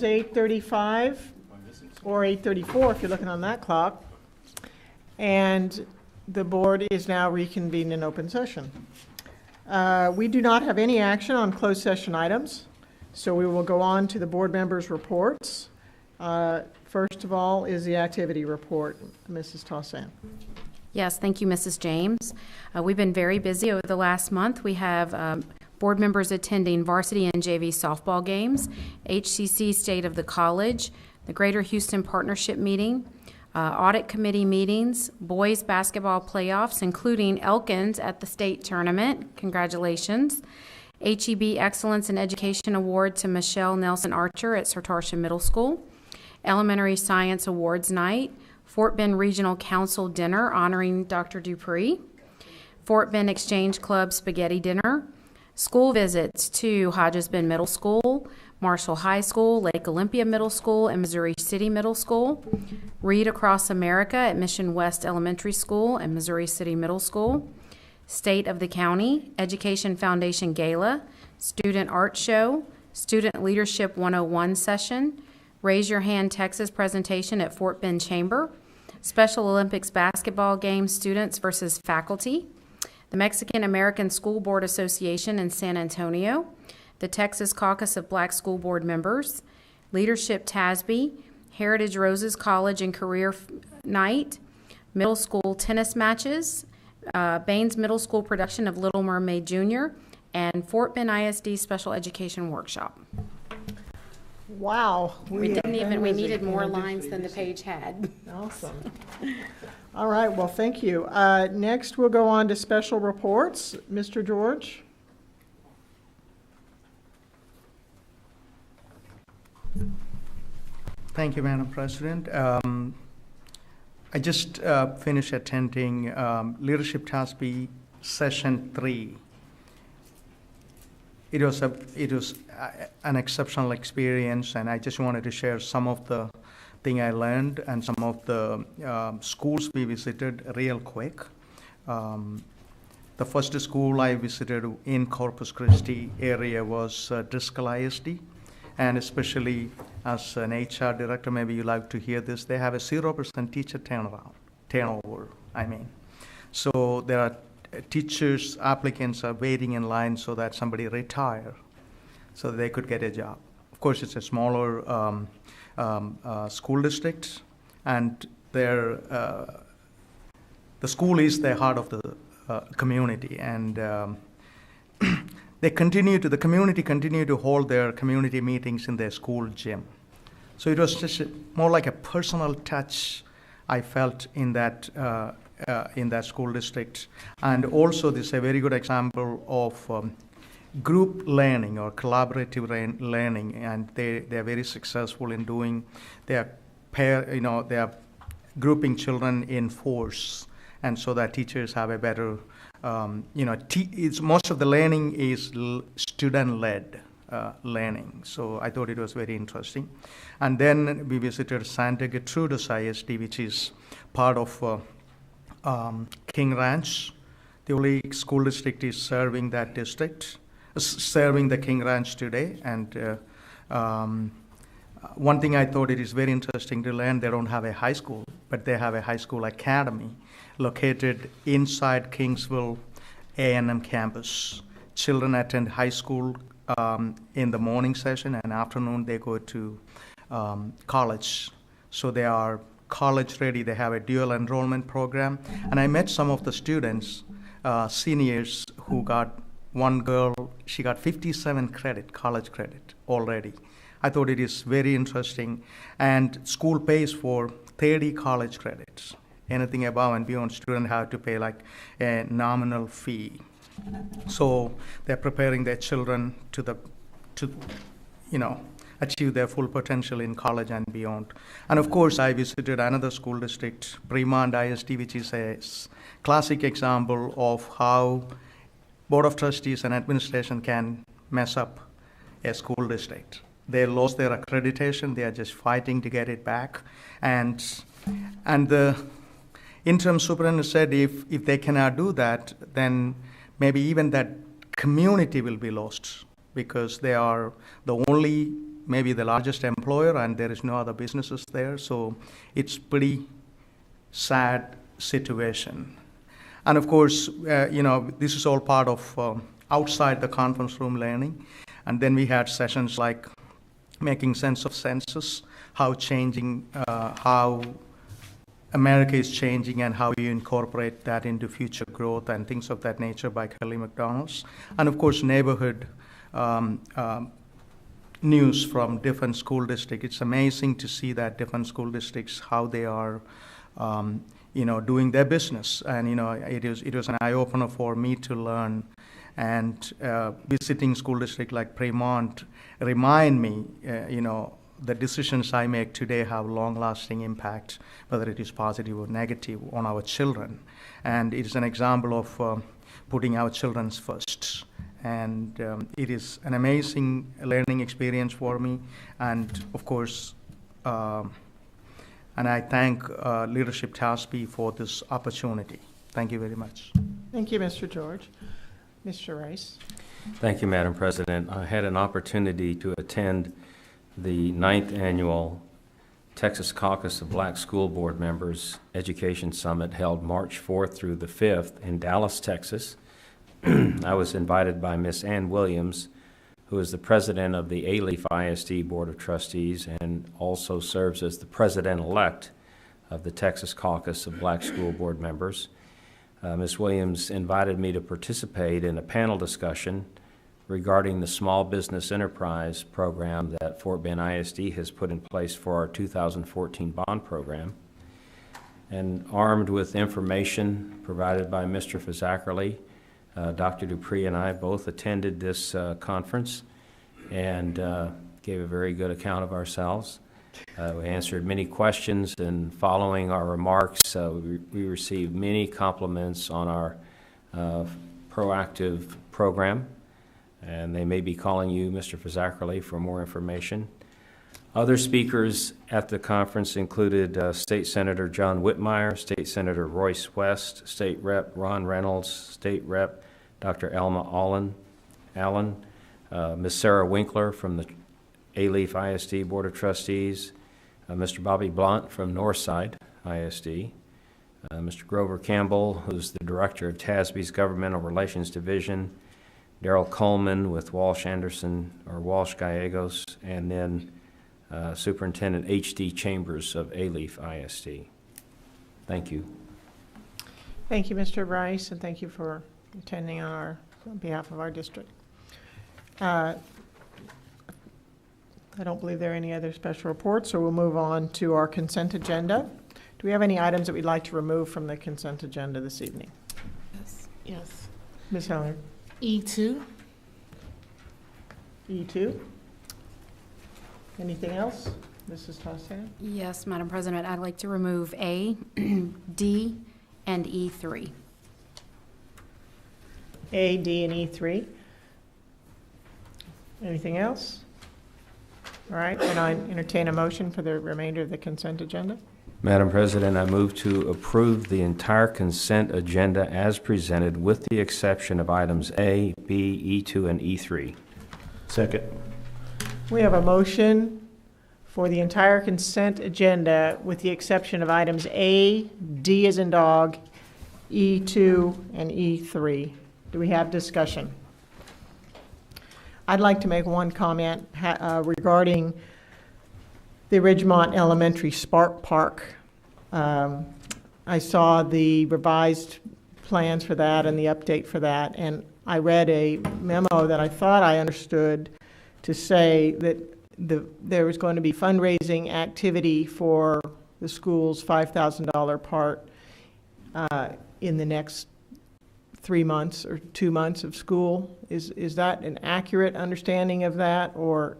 8:35 or 8:34 if you're looking on that clock, and the board is now reconvened in open session. We do not have any action on closed session items, so we will go on to the board members' reports. First of all is the activity report. Mrs. Tossan. Yes, thank you, Mrs. James. We've been very busy over the last month. We have board members attending varsity and JV softball games, HCC State of the College, the Greater Houston Partnership Meeting, audit committee meetings, boys basketball playoffs, including Elkins at the state tournament. Congratulations. HEB Excellence in Education Award to Michelle Nelson Archer at Sartarsha Middle School, Elementary Science Awards Night, Fort Bend Regional Council Dinner honoring Dr. Dupree, Fort Bend Exchange Club Spaghetti Dinner, school visits to Hodges Bend Middle School, Marshall High School, Lake Olympia Middle School, and Missouri City Middle School, Read Across America at Mission West Elementary School and Missouri City Middle School, State of the County, Education Foundation Gala, Student Art Show, Student Leadership 101 session, Raise Your Hand Texas presentation at Fort Bend Chamber, Special Olympics basketball game students versus faculty, the Mexican American School Board Association in San Antonio, the Texas Caucus of Black School Board Members, Leadership TASB, Heritage Roses College and Career Night, middle school tennis matches, Baines Middle School production of Little Mermaid Jr., and Fort Bend ISD Special Education Workshop. Wow. We needed more lines than the page had. Awesome. All right, well, thank you. Next, we'll go on to special reports. Mr. George? Thank you, Madam President. I just finished attending Leadership TASB Session 3. It was an exceptional experience, and I just wanted to share some of the thing I learned and some of the schools we visited real quick. The first school I visited in Corpus Christi area was Driscoll ISD, and especially as an HR director, maybe you like to hear this, they have a 0% teacher turnover. So there are teachers, applicants are waiting in line so that somebody retire so they could get a job. Of course, it's a smaller school district, and the school is the heart of the community, and the community continue to hold their community meetings in their school gym. So it was just more like a personal touch I felt in that school district. And also this is a very good example of group learning or collaborative learning, and they are very successful in doing. They are grouping children in fours, and so that teachers have a better most of the learning is student-led learning. So I thought it was very interesting. And then we visited Santa Gertrudis ISD, which is part of King Ranch. The only school district is serving that district, serving the King Ranch today. And one thing I thought it is very interesting to learn, they don't have a high school, but they have a high school academy located inside Kingsville A&M campus. Children attend high school in the morning session, and afternoon they go to college. So they are college ready. They have a dual enrollment program. And I met some of the students, seniors, who got one girl, she got 57 college credit already. I thought it is very interesting. And school pays for 30 college credits. Anything above and beyond, students have to pay like a nominal fee. So they're preparing their children to achieve their full potential in college and beyond. And of course, I visited another school district, Bremond ISD, which is a classic example of how Board of Trustees and administration can mess up a school district. They lost their accreditation. They are just fighting to get it back. And the interim superintendent said if they cannot do that, then maybe even that community will be lost, because they are the only maybe the largest employer, and there is no other businesses there. So it's pretty sad situation. And of course, this is all part of outside the conference room learning. And then we had sessions like making sense of census, how America is changing and how you incorporate that into future growth and things of that nature by Kelly McDonald's. And of course, neighborhood news from different school districts. It's amazing to see that different school districts, how they are doing their business. And it was an eye-opener for me to learn. And visiting school district like Fremont remind me, the decisions I make today have long-lasting impact, whether it is positive or negative, on our children. And it is an example of putting our children first. And it is an amazing learning experience for me. And of course, and I thank Leadership TASB for this opportunity. Thank you very much. Thank you, Mr. George. Mr. Rice. Thank you, Madam President. I had an opportunity to attend the 9th Annual Texas Caucus of Black School Board Members Education Summit held March 4th through the 5th in Dallas, Texas. I was invited by Miss Ann Williams, who is the president of the Alief ISD Board of Trustees and also serves as the president-elect of the Texas Caucus of Black School Board Members. Ms. Williams invited me to participate in a panel discussion regarding the Small Business Enterprise program that Fort Bend ISD has put in place for our 2014 bond program. And armed with information provided by Mr. Fazzackerly, Dr. Dupree and I both attended this conference and gave a very good account of ourselves. We answered many questions, and following our remarks, we received many compliments on our proactive program, and they may be calling you, Mr. Fazzackerly, for more information. Other speakers at the conference included State Senator John Whitmire, State Senator Royce West, State Rep Ron Reynolds, State Rep Dr. Alma Allen, Ms. Sarah Winkler from the Alief ISD Board of Trustees, Mr. Bobby Blunt from Northside ISD, Mr. Grover Campbell, who's the director of TASB's Governmental Relations Division, Daryl Coleman with Walsh Gallegos, and then Superintendent H.D. Chambers of Alief ISD. Thank you. Thank you, Mr. Rice, and thank you for attending on behalf of our district. I don't believe there are any other special reports, so we'll move on to our consent agenda. Do we have any items that we'd like to remove from the consent agenda this evening? Yes. Ms. Heller. E2. E2. Anything else? Mrs. Tosan? Yes, Madam President, I'd like to remove A, D, and E3. A, D, and E3. Anything else? All right, and I entertain a motion for the remainder of the consent agenda. Madam President, I move to approve the entire consent agenda as presented with the exception of items A, B, E2, and E3. Second. We have a motion for the entire consent agenda with the exception of items A, D as in dog, E2, and E3. Do we have discussion? I'd like to make one comment regarding the Ridgemont Elementary Spark Park. I saw the revised plans for that and the update for that, and I read a memo that I thought I understood to say that there was going to be fundraising activity for the school's $5,000 part in the next 3 months or 2 months of school. Is that an accurate understanding of that, or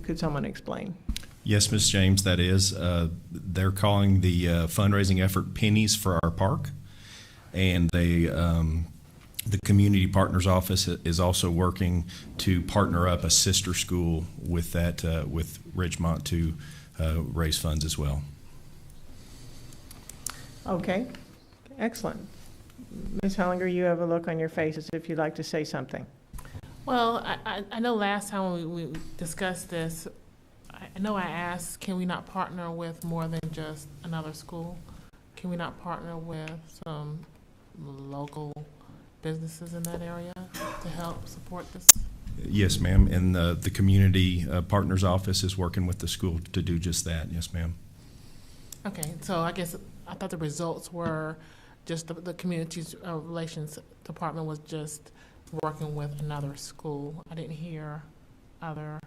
could someone explain? Yes, Ms. James, that is. They're calling the fundraising effort Pennies for Our Park, and the Community Partners Office is also working to partner up a sister school with that with Ridgemont to raise funds as well. Okay, excellent. Ms. Hellinger, you have a look on your face as if you'd like to say something. Well, I know last time we discussed this, I know I asked, can we not partner with more than just another school? Can we not partner with some local businesses in that area to help support this? Yes, ma'am. And the Community Partners Office is working with the school to do just that. Yes, ma'am. Okay, so I guess I thought the results were just the Communities Relations Department was just working with another school. I didn't hear other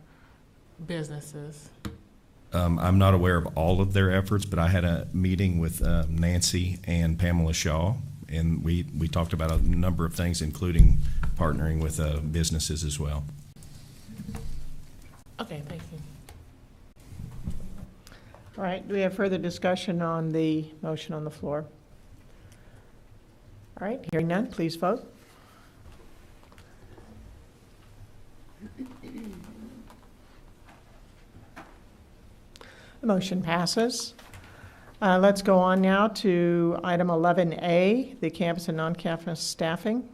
businesses. I'm not aware of all of their efforts, but I had a meeting with Nancy and Pamela Shaw, and we talked about a number of things, including partnering with businesses as well. Okay, thank you. All right, do we have further discussion on the motion on the floor? All right, hearing none, please vote. The motion passes. Let's go on now to item 11A, the campus and non-campus staffing.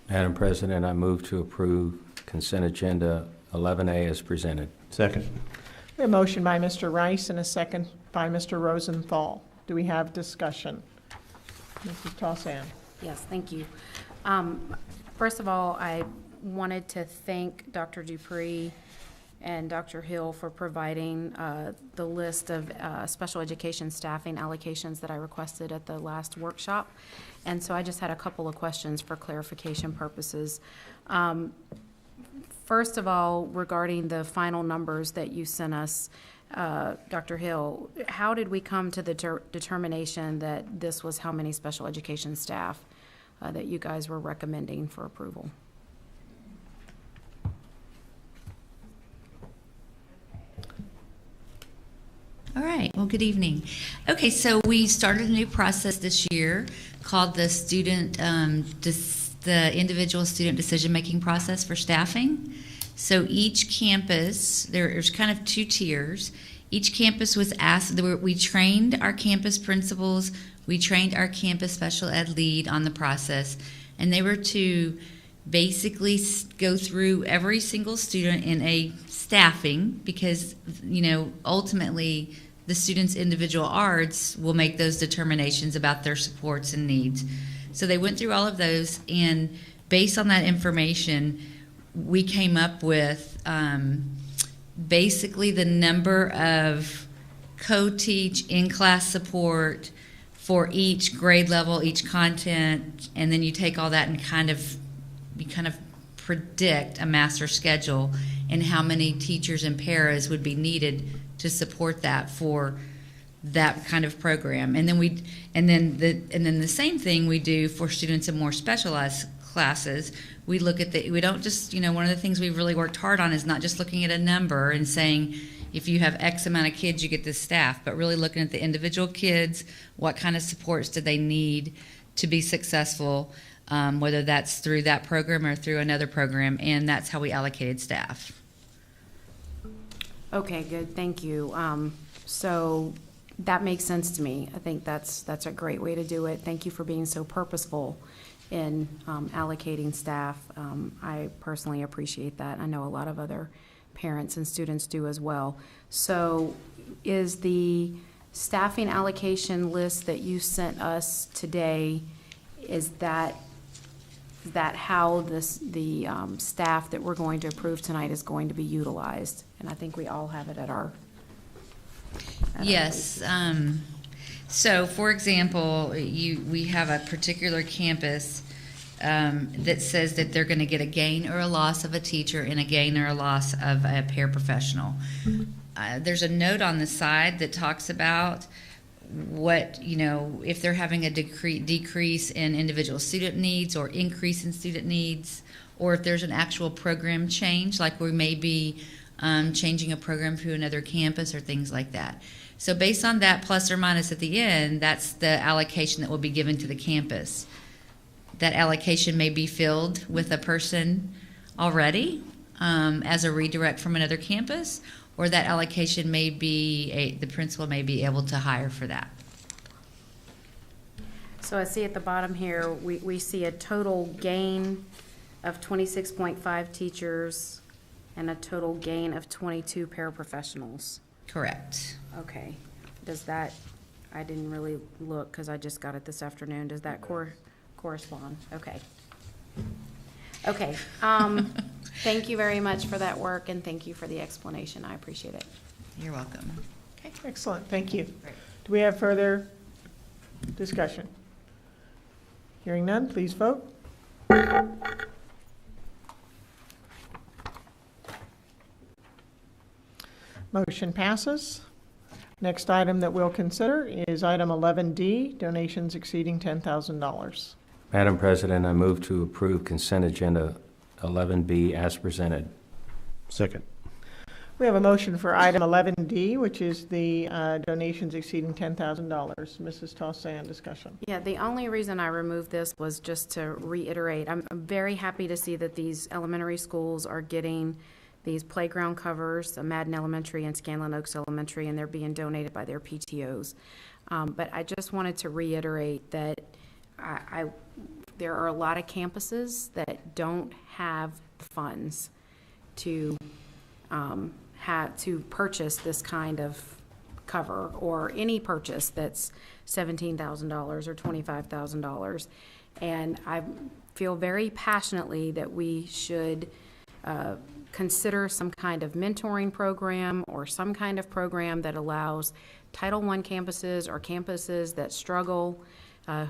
Madam President, I move to approve consent agenda 11A as presented. Second. We have a motion by Mr. Rice and a second by Mr. Rosenthal. Do we have discussion? Mrs. Tossan. Yes, thank you. First of all, I wanted to thank Dr. Dupree and Dr. Hill for providing the list of special education staffing allocations that I requested at the last workshop. And so I just had a couple of questions for clarification purposes. First of all, regarding the final numbers that you sent us, Dr. Hill, how did we come to the determination that this was how many special education staff that you guys were recommending for approval? All right, well, good evening. Okay, so we started a new process this year called the the individual student decision-making process for staffing. So each campus, there's kind of two tiers. Each campus was asked, we trained our campus principals, we trained our campus special ed lead on the process, and they were to basically go through every single student in a staffing, because, you know, ultimately the students' individual ARDs will make those determinations about their supports and needs. So they went through all of those, and based on that information, we came up with basically the number of co-teach, in-class support for each grade level, each content, and then you take all that and you kind of predict a master schedule and how many teachers and paras would be needed to support that for that kind of program. And then the same thing we do for students in more specialized classes. We look at we don't just, one of the things we've really worked hard on is not just looking at a number and saying, if you have X amount of kids, you get this staff, but really looking at the individual kids, what kind of supports do they need to be successful, whether that's through that program or through another program, and that's how we allocated staff. Okay, good, thank you. So that makes sense to me. I think that's a great way to do it. Thank you for being so purposeful in allocating staff. I personally appreciate that. I know a lot of other parents and students do as well. So is the staffing allocation list that you sent us today, is that how the staff that we're going to approve tonight is going to be utilized? And I think we all have it at our yes. So, for example, we have a particular campus that says that they're going to get a gain or a loss of a teacher and a gain or a loss of a paraprofessional. There's a note on the side that talks about what, if they're having a decrease in individual student needs or increase in student needs, or if there's an actual program change, like we may be changing a program to another campus or things like that. So based on that plus or minus at the end, that's the allocation that will be given to the campus. That allocation may be filled with a person already as a redirect from another campus, or that allocation may be, the principal may be able to hire for that. So I see at the bottom here, we see a total gain of 26.5 teachers and a total gain of 22 paraprofessionals. Correct. Okay. Does that, I didn't really look because I just got it this afternoon. Does that correspond? Okay. Okay. Thank you very much for that work, and thank you for the explanation. I appreciate it. You're welcome. Okay, excellent, thank you. Great. Do we have further discussion? Hearing none, please vote. Motion passes. Next item that we'll consider is item 11D, donations exceeding $10,000. Madam President, I move to approve consent agenda 11B as presented. Second. We have a motion for item 11D, which is the donations exceeding $10,000. Mrs. Tossan, discussion. Yeah, the only reason I removed this was just to reiterate, I'm very happy to see that these elementary schools are getting these playground covers, Madden Elementary and Scanlon Oaks Elementary, and they're being donated by their PTOs. But I just wanted to reiterate that there are a lot of campuses that don't have the funds to purchase this kind of cover, or any purchase that's $17,000 or $25,000. And I feel very passionately that we should consider some kind of mentoring program or some kind of program that allows Title I campuses or campuses that struggle,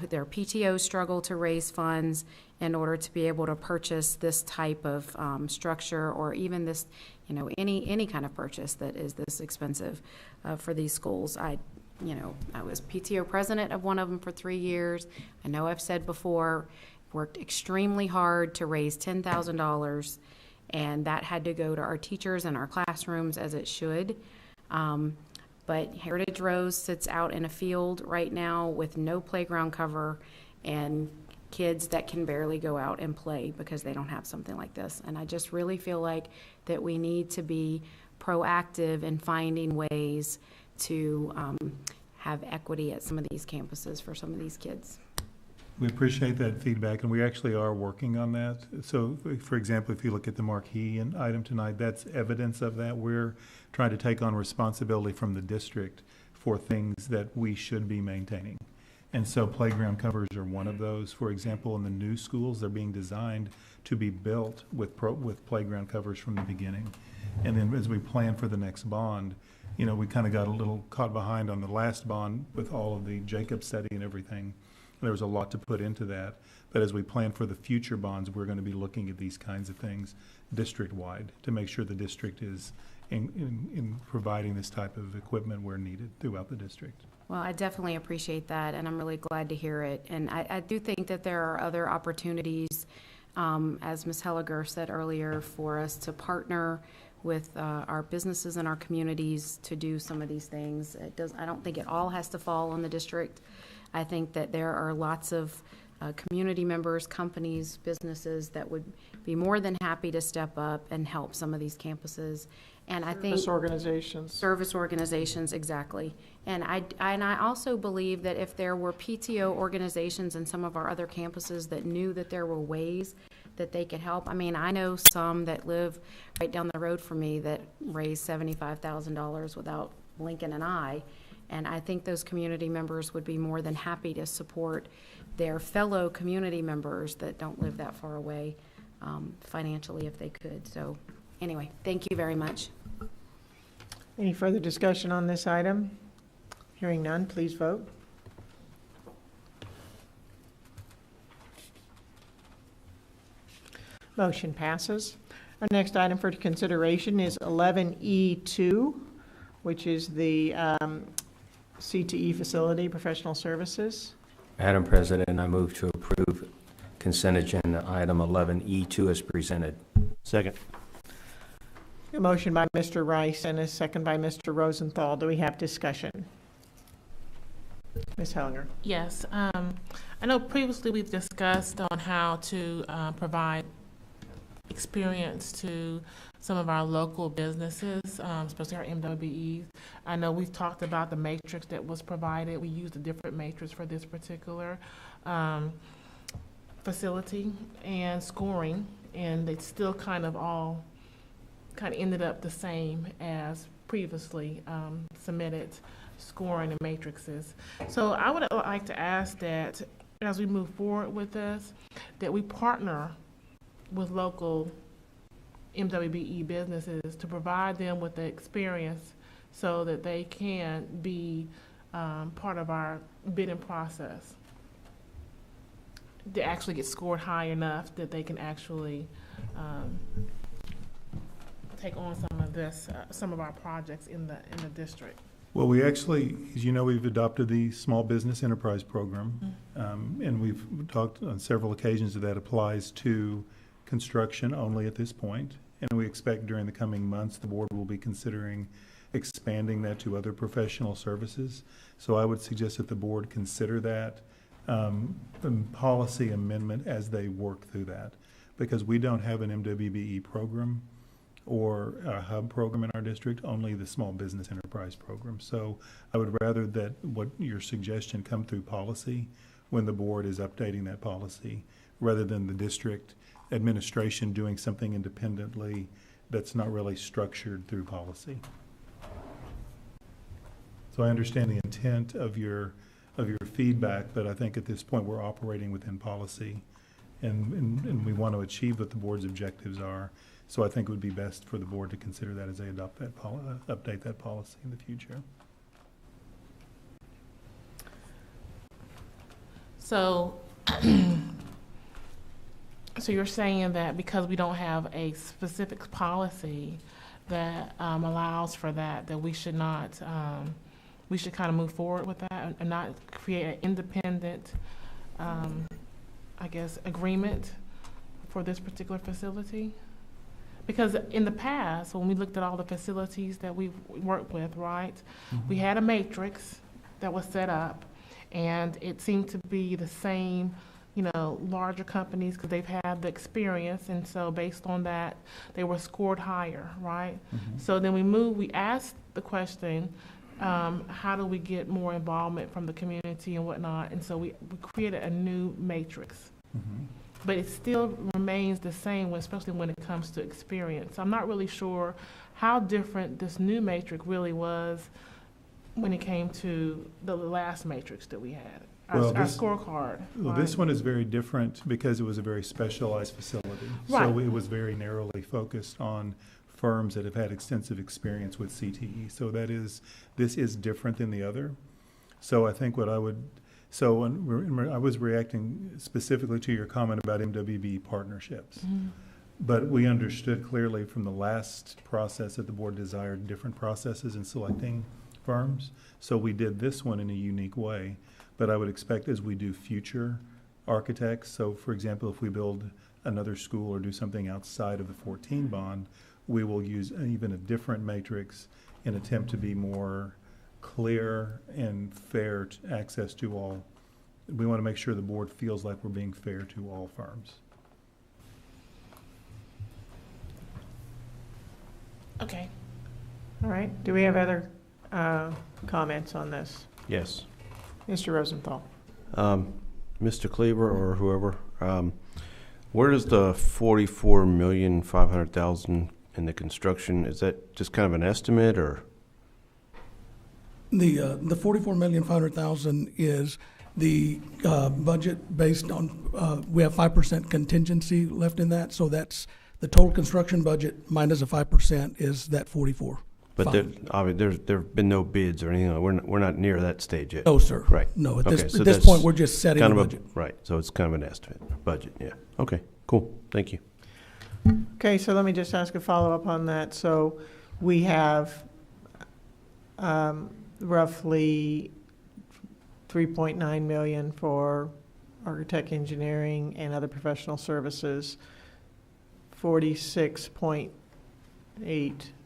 their PTOs struggle to raise funds in order to be able to purchase this type of structure, or even this, any kind of purchase that is this expensive for these schools. I was PTO president of one of them for 3 years. I know I've said before, worked extremely hard to raise $10,000, and that had to go to our teachers and our classrooms, as it should. But Heritage Rose sits out in a field right now with no playground cover and kids that can barely go out and play because they don't have something like this. And I just really feel like that we need to be proactive in finding ways to have equity at some of these campuses for some of these kids. We appreciate that feedback, and we actually are working on that. So, for example, if you look at the marquee and item tonight, that's evidence of that. We're trying to take on responsibility from the district for things that we should be maintaining. And so playground covers are one of those. For example, in the new schools, they're being designed to be built with playground covers from the beginning. And then as we plan for the next bond, we kind of got a little caught behind on the last bond with all of the Jacob study and everything. There was a lot to put into that. But as we plan for the future bonds, we're going to be looking at these kinds of things district-wide to make sure the district is in providing this type of equipment where needed throughout the district. Well, I definitely appreciate that, and I'm really glad to hear it. And I do think that there are other opportunities, as Ms. Helliger said earlier, for us to partner with our businesses and our communities to do some of these things. I don't think it all has to fall on the district. I think that there are lots of community members, companies, businesses that would be more than happy to step up and help some of these campuses. And I think service organizations, exactly. And I also believe that if there were PTO organizations in some of our other campuses that knew that there were ways that they could help. I mean, I know some that live right down the road from me that raise $75,000 without blinking an eye. And I think those community members would be more than happy to support their fellow community members that don't live that far away financially if they could. So anyway, thank you very much. Any further discussion on this item? Hearing none, please vote. Motion passes. Our next item for consideration is 11E2, which is the CTE facility, professional services. Madam President, I move to approve consent agenda item 11E2 as presented. Second. A motion by Mr. Rice and a second by Mr. Rosenthal. Do we have discussion? Ms. Hellinger. Yes. I know previously we've discussed on how to provide experience to some of our local businesses, especially our MWBEs. I know we've talked about the matrix that was provided. We used a different matrix for this particular facility and scoring. and they still kind of all ended up the same as previously submitted scoring and matrices. So I would like to ask that as we move forward with this, that we partner with local MWBE businesses to provide them with the experience so that they can be part of our bidding process, to actually get scored high enough that they can actually take on some of our projects in the district. Well, we actually, as you know, we've adopted the Small Business Enterprise Program, and we've talked on several occasions that applies to construction only at this point. And we expect during the coming months, the board will be considering expanding that to other professional services. So I would suggest that the board consider that policy amendment as they work through that, because we don't have an MWBE program or a hub program in our district, only the Small Business Enterprise Program. So I would rather that what your suggestion come through policy when the board is updating that policy, rather than the district administration doing something independently that's not really structured through policy. So I understand the intent of your feedback, but I think at this point we're operating within policy, and we want to achieve what the board's objectives are. So I think it would be best for the board to consider that as they adopt that update that policy in the future. So, so you're saying that because we don't have a specific policy that allows for that, that we should not, we should kind of move forward with that and not create an independent, I guess, agreement for this particular facility? Because in the past, when we looked at all the facilities that we worked with, right, we had a matrix that was set up, and it seemed to be the same, you know, larger companies because they've had the experience, and so based on that, they were scored higher, right? So then we asked the question, how do we get more involvement from the community and whatnot, and so we created a new matrix. But it still remains the same, especially when it comes to experience. I'm not really sure how different this new matrix really was when it came to the last matrix that we had, our scorecard. Well, right? this one is very different because it was a very specialized facility. Right. So it was very narrowly focused on firms that have had extensive experience with CTE. So this is different than the other. So I think what I would, so when I was reacting specifically to your comment about MWB partnerships. But we understood clearly from the last process that the board desired different processes in selecting firms. So we did this one in a unique way. But I would expect as we do future architects, so for example, if we build another school or do something outside of the 14 bond, we will use even a different matrix and attempt to be more clear and fair access to all. We want to make sure the board feels like we're being fair to all firms. Okay. All right. Do we have other comments on this? Yes. Mr. Rosenthal. Mr. Cleaver or whoever, where does the $44,500,000 in the construction, is that just kind of an estimate or? The $44,500,000 is the budget based on, we have 5% contingency left in that, so that's the total construction budget minus a 5% is that 44. But there have been no bids or anything. We're not near that stage yet. No, sir. Right. No, at Okay, this so at this that's point, we're just setting the kind of budget. right. So it's kind of an estimate budget. Yeah. Okay. Cool. Thank you. Okay, so let me just ask a follow-up on that. So we have roughly $3.9 million for architect, engineering, and other professional services, 46.8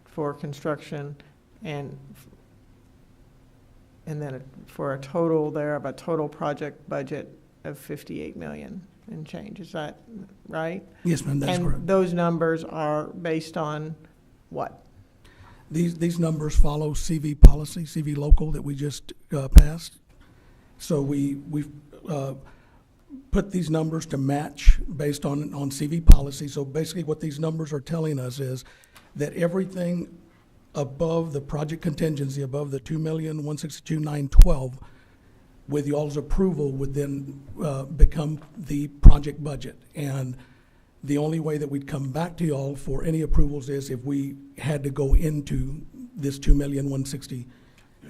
for construction, and then for a total there of a total project budget of 58 million and change. Is that right? Yes, ma'am, that's and correct. Those numbers are based on what? These numbers follow CV policy, CV local that we just passed. So we've put these numbers to match based on CV policy. So basically what these numbers are telling us is that everything above the project contingency, above the 2,162,912, with y'all's approval, would then become the project budget. And the only way that we'd come back to y'all for any approvals is if we had to go into this 2,160,912.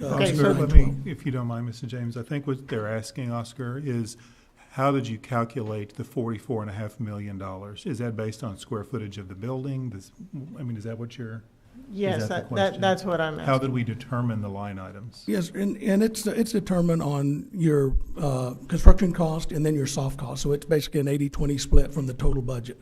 Okay, Oscar, let me, if you don't mind, Mr. James, I think what they're asking, Oscar, is how did you calculate the $44.5 million? Is that based on square footage of the building? Is that what you're? Yes, is that the question? that's what I'm asking. How did we determine the line items? Yes, and it's determined on your construction cost and then your soft cost. So it's basically an 80-20 split from the total budget.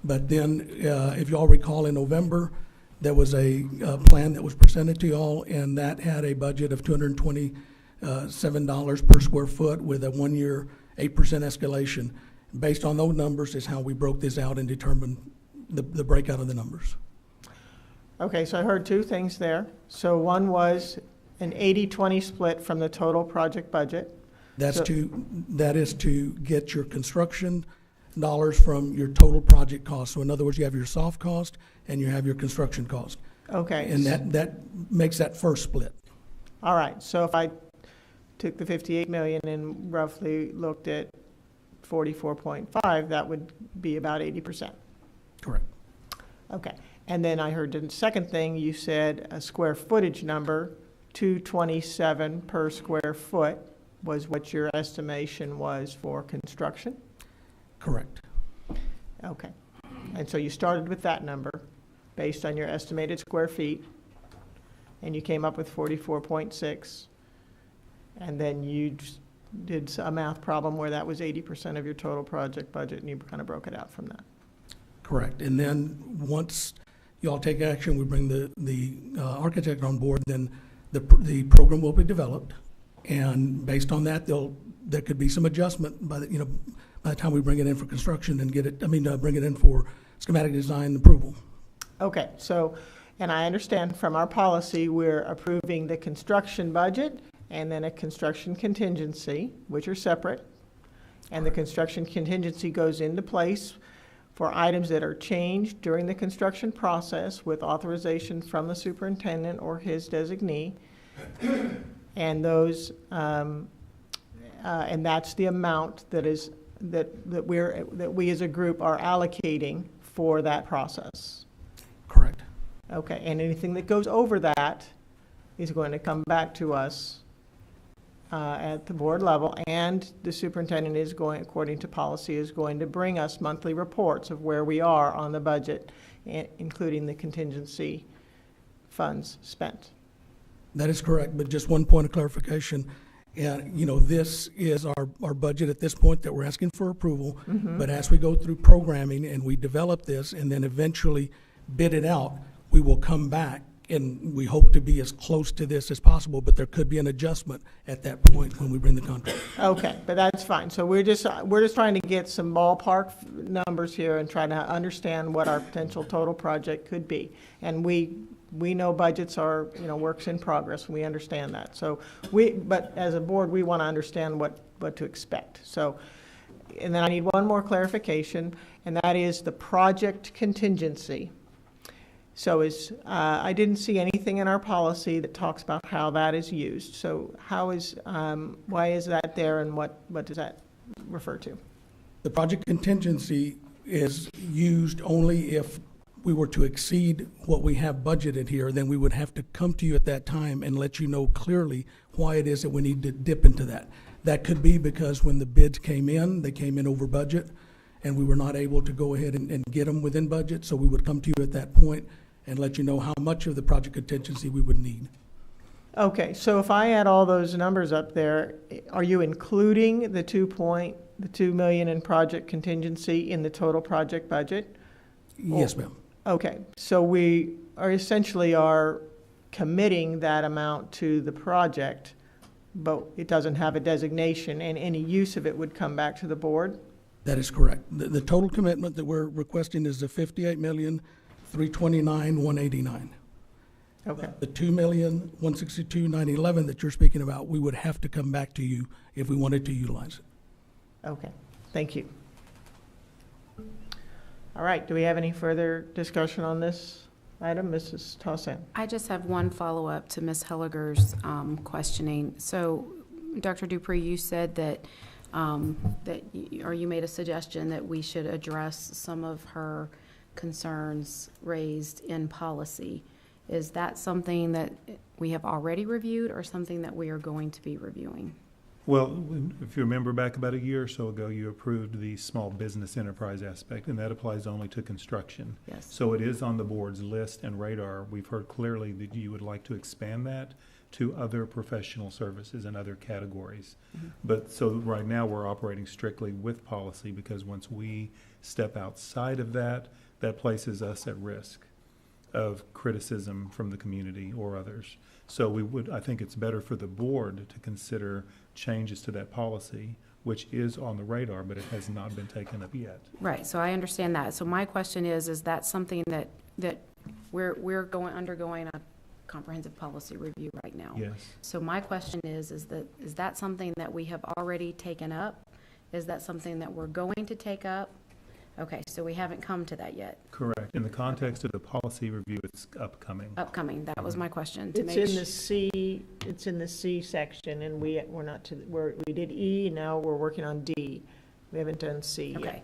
But then, if you all recall, in November, there was a plan that was presented to y'all, and that had a budget of $227 per square foot with a 1-year 8% escalation. Based on those numbers is how we broke this out and determined the breakout of the numbers. Okay, so I heard two things there. So one was an 80-20 split from the total project budget. That So- is to get your construction dollars from your total project cost. So in other words, you have your soft cost and you have your construction cost. Okay. And that makes that first split. All right, so if I took the 58 million and roughly looked at 44.5, that would be about 80%. Correct. Okay, and then I heard the second thing, you said a square footage number, 227 per square foot was what your estimation was for construction? Correct. Okay, and so you started with that number based on your estimated square feet, and you came up with 44.6, and then you just did a math problem where that was 80% of your total project budget, and you kind of broke it out from that. Correct. And then once y'all take action, we bring the architect on board, then the program will be developed. And based on that, there could be some adjustment by the time we bring it in for construction and bring it in for schematic design approval. Okay, so, and I understand from our policy, we're approving the construction budget and then a construction contingency, which are separate. And the construction contingency goes into place for items that are changed during the construction process with authorization from the superintendent or his designee. And those, and that's the amount that we as a group are allocating for that process. Correct. Okay, and anything that goes over that is going to come back to us at the board level, and the superintendent is going, according to policy, is going to bring us monthly reports of where we are on the budget, including the contingency funds spent. That is correct, but just one point of clarification. And, this is our budget at this point that we're asking for approval. Mm-hmm. But as we go through programming and we develop this and then eventually bid it out, we will come back and we hope to be as close to this as possible, but there could be an adjustment at that point when we bring the contract. Okay, but that's fine. So we're just trying to get some ballpark numbers here and trying to understand what our potential total project could be. And we know budgets are, works in progress, and we understand that. So but as a board, we want to understand what to expect. So, and then I need one more clarification, and that is the project contingency. So I didn't see anything in our policy that talks about how that is used. So why is that there, and what does that refer to? The project contingency is used only if we were to exceed what we have budgeted here. Then we would have to come to you at that time and let you know clearly why it is that we need to dip into that. That could be because when the bids came in, they came in over budget, and we were not able to go ahead and get them within budget. So we would come to you at that point and let you know how much of the project contingency we would need. Okay, so if I add all those numbers up there, are you including the 2 million in project contingency in the total project budget? Yes, ma'am. Okay, so we essentially are committing that amount to the project, but it doesn't have a designation, and any use of it would come back to the board? That is correct. The total commitment that we're requesting is the $58,329,189. Okay, The $2,162,911 that you're speaking about, we would have to come back to you if we wanted to utilize it. okay. Thank you. All right, do we have any further discussion on this item? Mrs. Tossan? I just have one follow-up to Ms. Helliger's questioning. So, Dr. Dupree, you said that, or you made a suggestion that we should address some of her concerns raised in policy. Is that something that we have already reviewed or something that we are going to be reviewing? Well, if you remember back about a year or so ago, you approved the small business enterprise aspect, and that applies only to construction. Yes. So it is on the board's list and radar. We've heard clearly that you would like to expand that to other professional services and other categories. Mm-hmm. But so right now we're operating strictly with policy, because once we step outside of that, that places us at risk of criticism from the community or others. So I think it's better for the board to consider changes to that policy, which is on the radar, but it has not been taken up yet. Right, so I understand that. So my question is that something that we're undergoing a comprehensive policy review right now? Yes. So my question is that something that we have already taken up? Is that something that we're going to take up? Okay, so we haven't come to that yet. Correct. In the context of the policy review, it's upcoming. Upcoming, that was my question. It's in the C section, and we did E, now we're working on D. We haven't done C yet. Okay,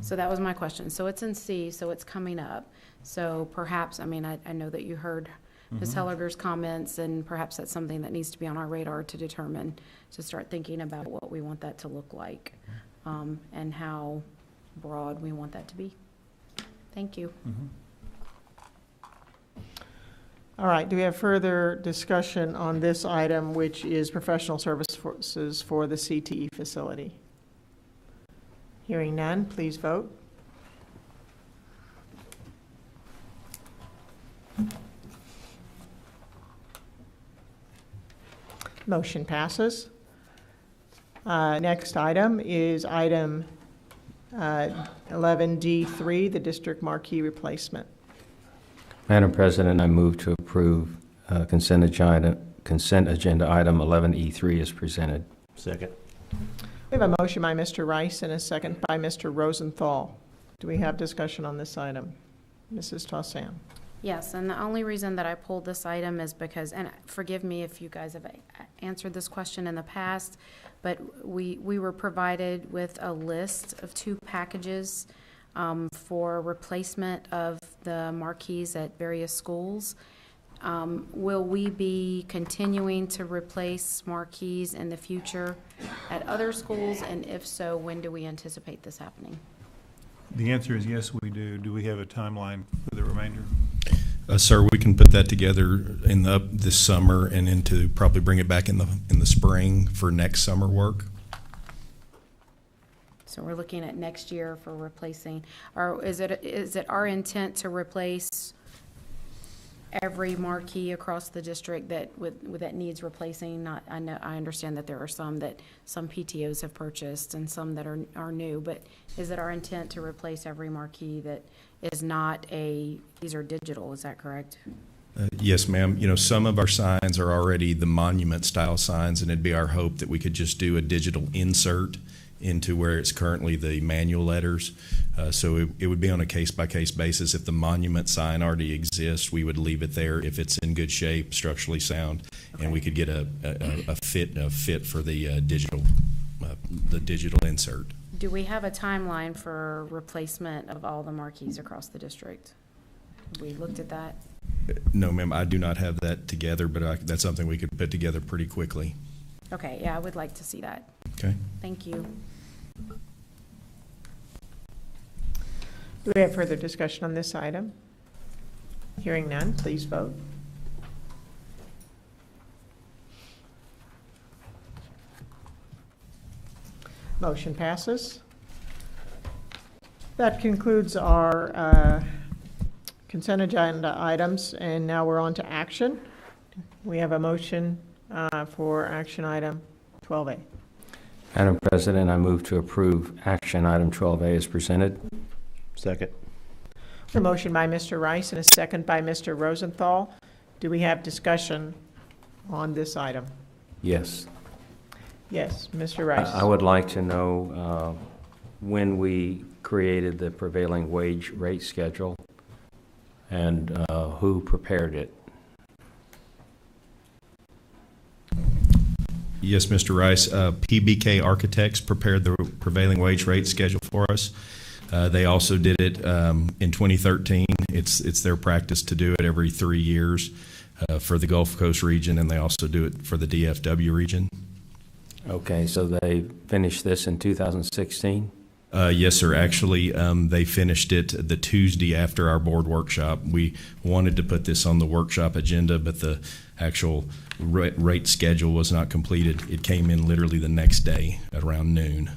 so that was my question. So it's in C, so it's coming up. So perhaps, I mean, I know that you heard Ms. Helliger's comments, and perhaps that's something that needs to be on our radar to determine, to start thinking about what we want that to look like, and how broad we want that to be. Thank you. All right, do we have further discussion on this item, which is professional services for the CTE facility? Hearing none, please vote. Motion passes. Next item is item 11D3, the district marquee replacement. Madam President, I move to approve consent agenda item 11E3 as presented. Second. We have a motion by Mr. Rice and a second by Mr. Rosenthal. Do we have discussion on this item? Mrs. Tossan? Yes, and the only reason that I pulled this item is because, and forgive me if you guys have answered this question in the past, but we were provided with a list of 2 packages for replacement of the marquees at various schools. Will we be continuing to replace marquees in the future at other schools? And if so, when do we anticipate this happening? The answer is yes, we do. Do we have a timeline for the remainder? Sir, we can put that together this summer and probably bring it back in the spring for next summer work. So we're looking at next year for replacing, or is it our intent to replace every marquee across the district that needs replacing? I understand that there are some PTOs have purchased and some that are new, but is it our intent to replace every marquee that is not these are digital, is that correct? Yes, ma'am. You know, some of our signs are already the monument style signs, and it'd be our hope that we could just do a digital insert into where it's currently the manual letters. So it would be on a case-by-case basis. If the monument sign already exists, we would leave it there if it's in good shape, structurally sound, okay, and we could get a fit for the digital insert. Do we have a timeline for replacement of all the marquees across the district? Have we looked at that? No, ma'am, I do not have that together, but that's something we could put together pretty quickly. Okay, yeah, I would like to see that. Okay. Thank you. Do we have further discussion on this item? Hearing none, please vote. Motion passes. That concludes our consent agenda items, and now we're on to action. We have a motion for action item 12A. Madam President, I move to approve action item 12A as presented. Second. A motion by Mr. Rice and a second by Mr. Rosenthal. Do we have discussion on this item? Yes. Yes, Mr. Rice. I would like to know when we created the prevailing wage rate schedule and who prepared it? Yes, Mr. Rice. PBK Architects prepared the prevailing wage rate schedule for us. They also did it in 2013. It's their practice to do it every 3 years for the Gulf Coast region, and they also do it for the DFW region. Okay, so they finished this in 2016? Yes, sir. Actually, they finished it the Tuesday after our board workshop. We wanted to put this on the workshop agenda, but the actual rate schedule was not completed. It came in literally the next day at around noon.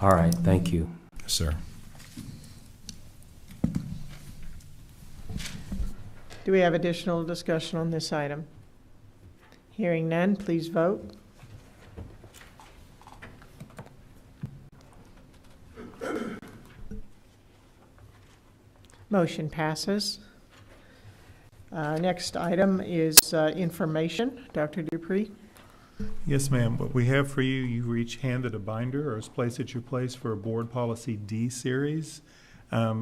All right, thank you. Yes, sir. Do we have additional discussion on this item? Hearing none, please vote. Motion passes. Next item is information. Dr. Dupree? Yes, ma'am. What we have for you, you were each handed a binder or a place at your place for a board policy D series. I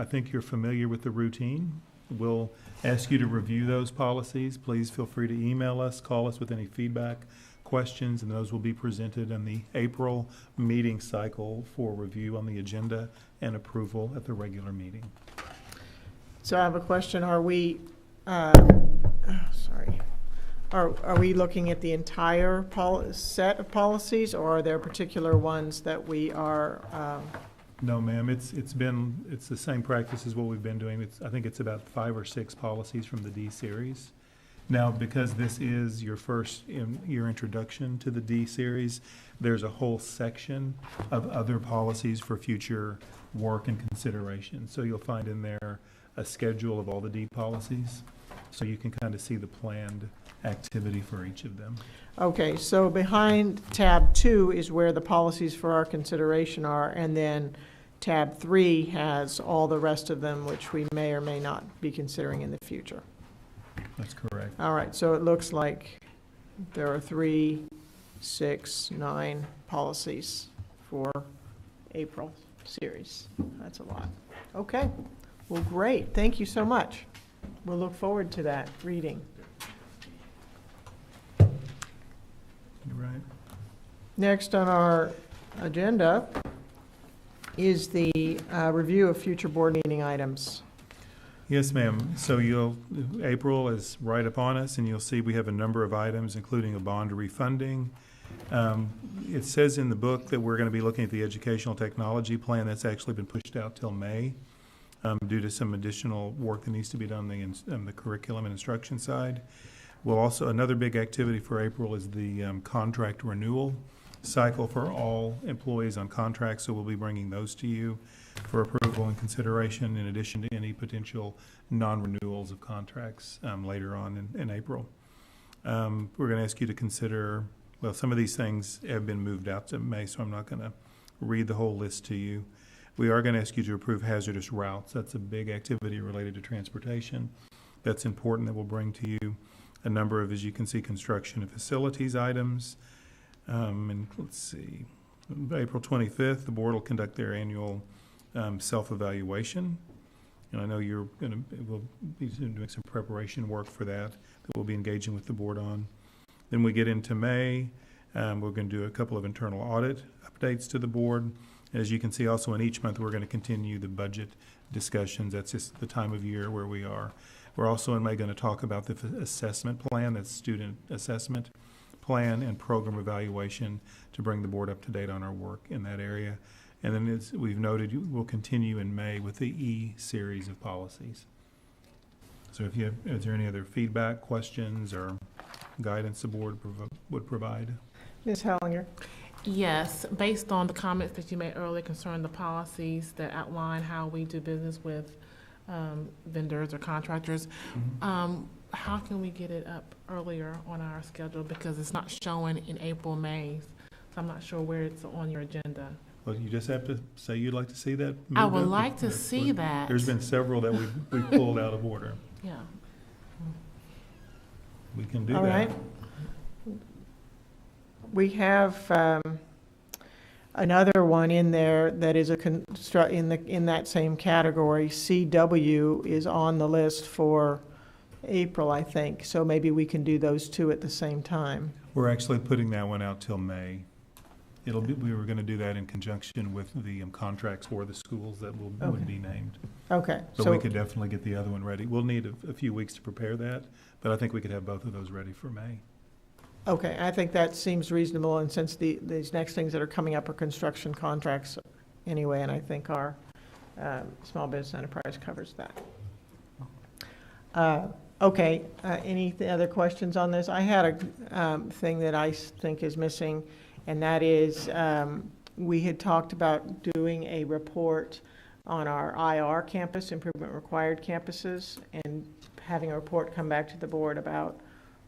think you're familiar with the routine. We'll ask you to review those policies. Please feel free to email us, call us with any feedback, questions, and those will be presented in the April meeting cycle for review on the agenda and approval at the regular meeting. So I have a question. Are we, are we looking at the entire set of policies, or are there particular ones that we are? No, ma'am. It's the same practice as what we've been doing. I think it's about 5 or 6 policies from the D series. Now, because this is your your introduction to the D series, there's a whole section of other policies for future work and consideration. So you'll find in there a schedule of all the D policies, so you can kind of see the planned activity for each of them. Okay, so behind tab 2 is where the policies for our consideration are, and then tab 3 has all the rest of them, which we may or may not be considering in the future. That's correct. All right, so it looks like there are 3, 6, 9 policies for April series. That's a lot. Okay, well, great. Thank you so much. We'll look forward to that reading. You're right. Next on our agenda is the review of future board meeting items. Yes, ma'am. So April is right upon us, and you'll see we have a number of items, including a bond refunding. It says in the book that we're going to be looking at the educational technology plan. That's actually been pushed out till May due to some additional work that needs to be done on the curriculum and instruction side. Another big activity for April is the contract renewal cycle for all employees on contracts, so we'll be bringing those to you for approval and consideration, in addition to any potential non-renewals of contracts later on in April. We're going to ask you to consider, well, some of these things have been moved out to May, so I'm not going to read the whole list to you. We are going to ask you to approve hazardous routes. That's a big activity related to transportation. That's important, that we'll bring to you a number of, as you can see, construction and facilities items. And let's see, April 25th, the board will conduct their annual self-evaluation. And I know we'll be doing some preparation work for that we'll be engaging with the board on. Then we get into May, we're going to do a couple of internal audit updates to the board. As you can see, also in each month, we're going to continue the budget discussions. That's just the time of year where we are. We're also in May going to talk about the assessment plan, that's student assessment plan and program evaluation, to bring the board up to date on our work in that area. And then, as we've noted, we'll continue in May with the E series of policies. So is there any other feedback, questions, or guidance the board would provide? Ms. Hellinger? Yes, based on the comments that you made earlier concerning the policies that outline how we do business with vendors or contractors, how can we get it up earlier on our schedule? Because it's not showing in April, May, so I'm not sure where it's on your agenda. Well, you just have to say you'd like to see that moved I would up. like to see that. There's been several that we've pulled out of order. Yeah. We can do All that. right. We have another one in there that is in that same category, CW, is on the list for April, I think. So maybe we can do those two at the same time. We're actually putting that one out till May. We were gonna do that in conjunction with the contracts for the schools that would be named. Okay. So we could definitely get the other one ready. We'll need a few weeks to prepare that, but I think we could have both of those ready for May. Okay, I think that seems reasonable, and since these next things that are coming up are construction contracts anyway, and I think our small business enterprise covers that. Okay, any other questions on this? I had a thing that I think is missing, and that is we had talked about doing a report on our IR campus, improvement required campuses, and having a report come back to the board about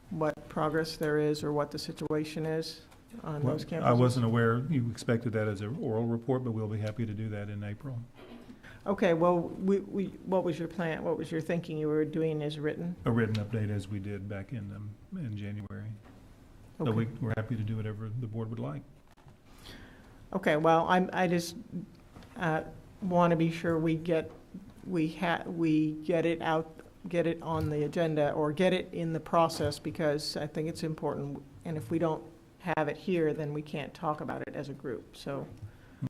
what progress there is or what the situation is on those campuses. I wasn't aware you expected that as an oral report, but we'll be happy to do that in April. Okay, well, what was your plan? What was your thinking you were doing as written? A written update as we did back in January. Okay. So we're happy to do whatever the board would like. Okay, well, I just want to be sure we get it out, get it on the agenda, or get it in the process, because I think it's important. And if we don't have it here, then we can't talk about it as a group. So,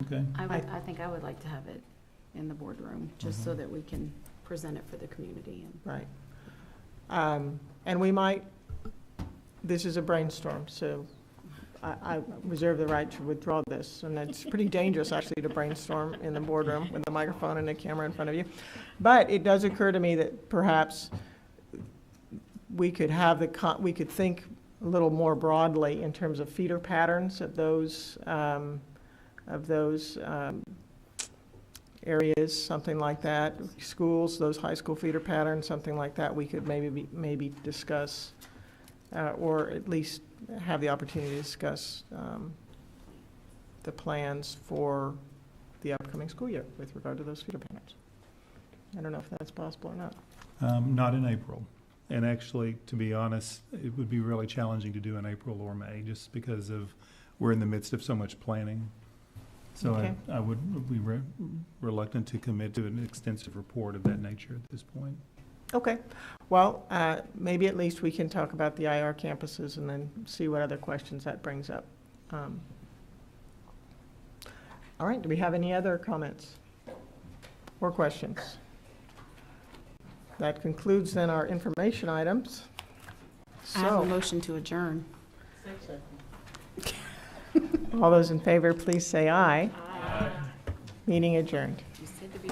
okay, I think I would like to have it in the boardroom, just so that we can present it for the community. Right. And we might. This is a brainstorm, so I reserve the right to withdraw this. And it's pretty dangerous, actually, to brainstorm in the boardroom with a microphone and a camera in front of you. But it does occur to me that perhaps we could we could think a little more broadly in terms of feeder patterns of those areas, something like that. Schools, those high school feeder patterns, something like that. We could maybe discuss. Or at least have the opportunity to discuss the plans for the upcoming school year with regard to those feeder patterns. I don't know if that's possible or not. Not in April. And actually, to be honest, it would be really challenging to do in April or May, just because we're in the midst of so much planning. So Okay. I would be reluctant to commit to an extensive report of that nature at this point. Okay, well, maybe at least we can talk about the IR campuses and then see what other questions that brings up. All right, do we have any other comments or questions? That concludes then our information items. I have a So, motion to adjourn. all those in favor, please say aye. Aye. Meeting adjourned.